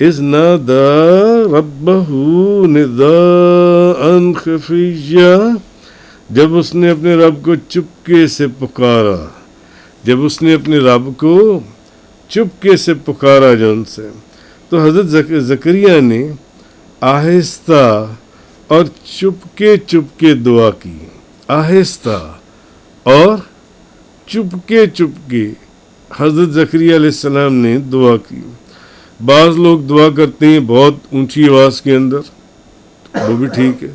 اذ نادى ربه نداء خفيا، جب اس نے اپنے رب کو چپکے سے پکارا، جب اس نے اپنے رب کو چپکے سے پکارا جن سے، تو حضرت زکریا نے آہستہ اور چپکے چپکے دعا کی، آہستہ اور چپکے چپکے حضرت زکریا علیہ السلام نے دعا کی۔ بعض لوگ دعا کرتے ہیں بہت اونچی آواز کے اندر، وہ بھی ٹھیک ہے،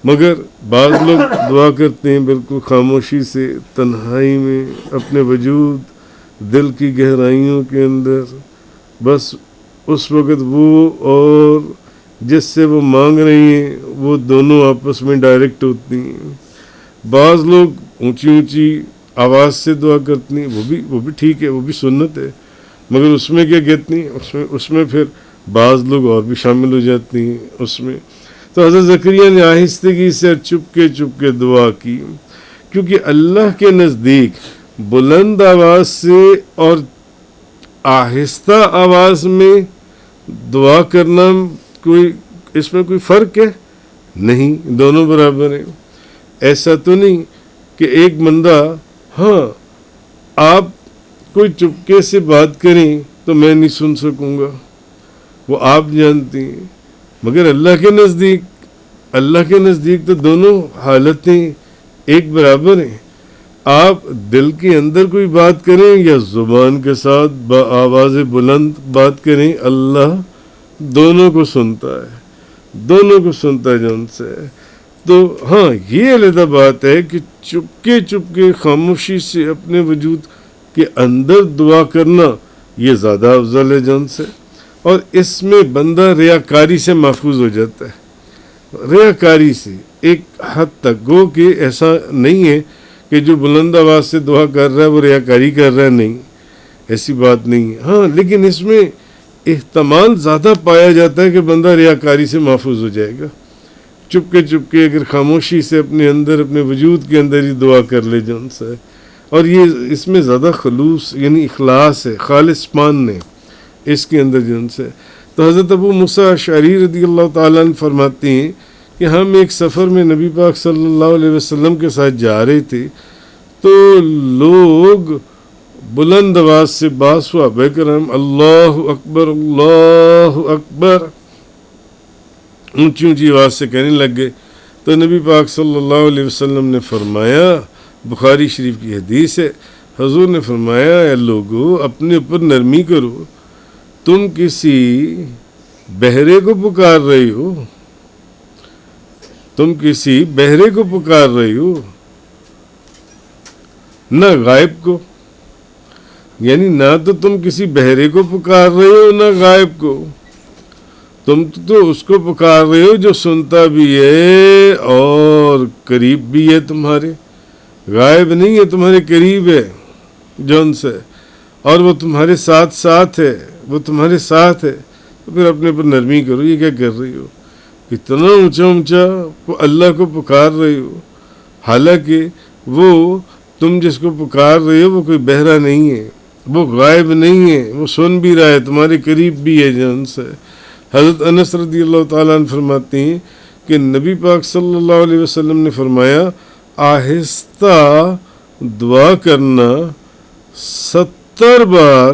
مگر بعض لوگ دعا کرتے ہیں بالکل خاموشی سے، تنہائی میں، اپنے وجود دل کی گہرائیوں کے اندر، بس اس وقت وہ اور جس سے وہ مانگ رہی ہیں وہ دونوں آپس میں ڈائریکٹ ہوتی ہیں۔ بعض لوگ اونچی اونچی آواز سے دعا کرتی ہیں، وہ بھی ٹھیک ہے، وہ بھی سنت ہے، مگر اس میں کیا کہتی ہیں، اس میں پھر بعض لوگ اور بھی شامل ہو جاتی ہیں اس میں۔ تو حضرت زکریا نے آہستگی سے چپکے چپکے دعا کی، کیونکہ اللہ کے نزدیک بلند آواز سے اور آہستہ آواز میں دعا کرنا اس میں کوئی فرق ہے نہیں، دونوں برابر ہیں۔ ایسا تو نہیں کہ ایک بندہ، ہاں آپ کوئی چپکے سے بات کریں تو میں نہیں سن سکوں گا، وہ آپ جانتی ہیں، مگر اللہ کے نزدیک تو دونوں حالتیں ایک برابر ہیں۔ آپ دل کے اندر کوئی بات کریں یا زبان کے ساتھ بآواز بلند بات کریں، اللہ دونوں کو سنتا ہے جن سے۔ تو ہاں یہ علیحدہ بات ہے کہ چپکے چپکے خاموشی سے اپنے وجود کے اندر دعا کرنا یہ زیادہ افضل ہے جن سے، اور اس میں بندہ ریاکاری سے محفوظ ہو جاتا ہے، ریاکاری سے ایک حد تک، گو کہ ایسا نہیں ہے کہ جو بلند آواز سے دعا کر رہا ہے وہ ریاکاری کر رہا ہے، نہیں، ایسی بات نہیں ہے۔ ہاں لیکن اس میں احتمال زیادہ پایا جاتا ہے کہ بندہ ریاکاری سے محفوظ ہو جائے گا۔ چپکے چپکے اگر خاموشی سے اپنے اندر، اپنے وجود کے اندر ہی دعا کر لے جن سے، اور یہ اس میں زیادہ خلوص یعنی اخلاص ہے، خالص پان نے اس کے اندر جن سے۔ تو حضرت ابو موسیٰ اشعری رضی اللہ تعالیٰ عنہ فرماتے ہیں کہ ہم ایک سفر میں نبی پاک صلی اللہ علیہ وسلم کے ساتھ جا رہے تھے، تو لوگ بلند آواز سے صحابہ کرام اللہ اکبر اللہ اکبر اونچی اونچی آواز سے کہنے لگ گئے۔ تو نبی پاک صلی اللہ علیہ وسلم نے فرمایا، بخاری شریف کی حدیث ہے، حضور نے فرمایا اے لوگو اپنے اوپر نرمی کرو، تم کسی بہرے کو پکار رہی ہو، تم کسی بہرے کو پکار رہی ہو، نہ غائب کو، یعنی نہ تو تم کسی بہرے کو پکار رہے ہو نہ غائب کو، تم تو اس کو پکار رہے ہو جو سنتا بھی ہے اور قریب بھی ہے، تمہارے غائب نہیں ہے، تمہارے قریب ہے جون سے، اور وہ تمہارے ساتھ ہے، وہ تمہارے ساتھ ہے۔ تو پھر اپنے پر نرمی کرو، یہ کیا کر رہی ہو، اتنا اونچا اللہ کو پکار رہی ہو، حالانکہ وہ تم جس کو پکار رہے ہو وہ کوئی بہرا نہیں ہے، وہ غائب نہیں ہے، وہ سن بھی رہا ہے، تمہارے قریب بھی ہے جن سے۔ حضرت انس رضی اللہ تعالیٰ عنہ فرماتے ہیں کہ نبی پاک صلی اللہ علیہ وسلم نے فرمایا آہستہ دعا کرنا 70 بار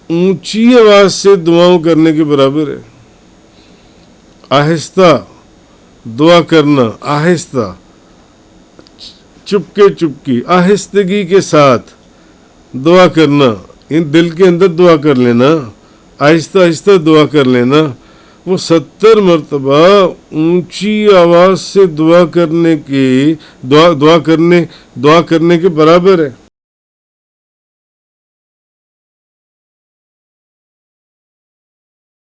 اونچی آواز سے دعاؤں کرنے کے برابر ہے۔ آہستہ دعا کرنا، آہستہ، چپکے چپکی، آہستگی کے ساتھ دعا کرنا، ان دل کے اندر دعا کر لینا، آہستہ آہستہ دعا کر لینا، وہ 70 مرتبہ اونچی آواز سے دعا کرنے کے برابر ہے۔